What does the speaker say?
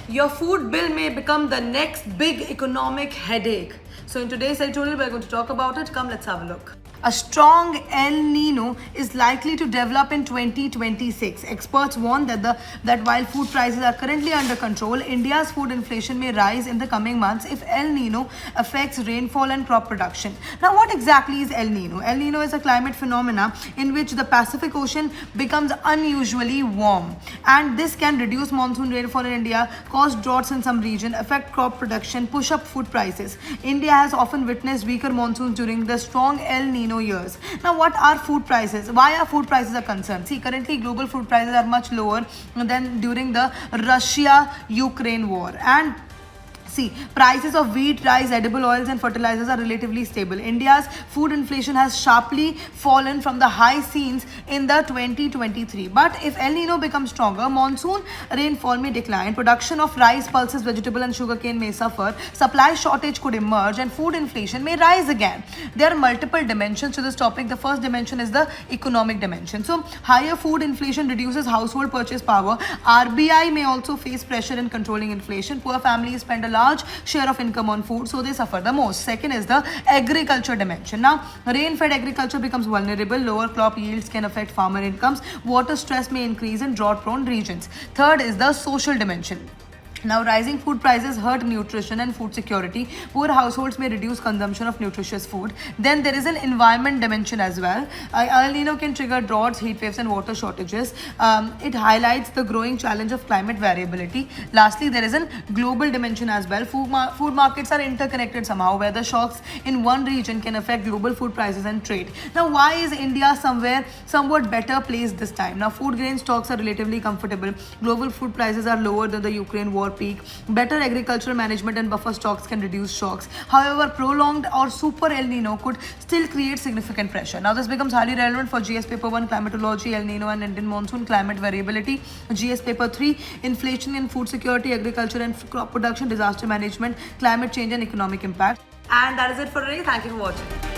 your food bill may become the next big economic headache. So in today's editorial, we're going to talk about it. Come, let's have a look. A strong El Nino is likely to develop in 2026. Experts warn that while food prices are currently under control, India's food inflation may rise in the coming months if El Nino affects rainfall and crop production. Now, what exactly is El Nino? El Nino is a climate phenomena in which the Pacific Ocean becomes unusually warm, and this can reduce monsoon rainfall in India, cause droughts in some regions, affect crop production, push up food prices. India has often witnessed weaker monsoons during the strong El Nino years. Now, what are food prices? Why are food prices a concern? See, currently global food prices are much lower than during the Russia-Ukraine war, and see, prices of wheat, rice, edible oils and fertilizers are relatively stable. India's food inflation has sharply fallen from the high scenes in the 2023. But if El Nino becomes stronger, monsoon rainfall may decline, production of rice, pulses, vegetable and sugarcane may suffer, supply shortage could emerge and food inflation may rise again. There are multiple dimensions to this topic. The first dimension is the economic dimension. So, higher food inflation reduces household purchase power. RBI may also face pressure in controlling inflation. Poor families spend a large share of income on food, so they suffer the most. Second is the agriculture dimension. Now, rain-fed agriculture becomes vulnerable. Lower crop yields can affect farmer incomes. Water stress may increase in drought-prone regions. Third is the social dimension. Now, rising food prices hurt nutrition and food security. Poor households may reduce consumption of nutritious food. Then there is an environment dimension as well. El Nino can trigger droughts, heat waves and water shortages. It highlights the growing challenge of climate variability. Lastly, there is a global dimension as well. Food markets are interconnected somehow. Weather shocks in one region can affect global food prices and trade. Now, why is India somewhat better placed this time? Now, food grain stocks are relatively comfortable. Global food prices are lower than the Ukraine war peak. Better agricultural management and buffer stocks can reduce shocks. However, prolonged or super El Nino could still create significant pressure. Now, this becomes highly relevant for GS Paper 1, Climatology, El Nino and Indian Monsoon, Climate Variability. GS Paper 3, Inflation and Food Security, Agriculture and Crop Production, Disaster Management, Climate Change and Economic Impact. And that is it for today. Thank you for watching.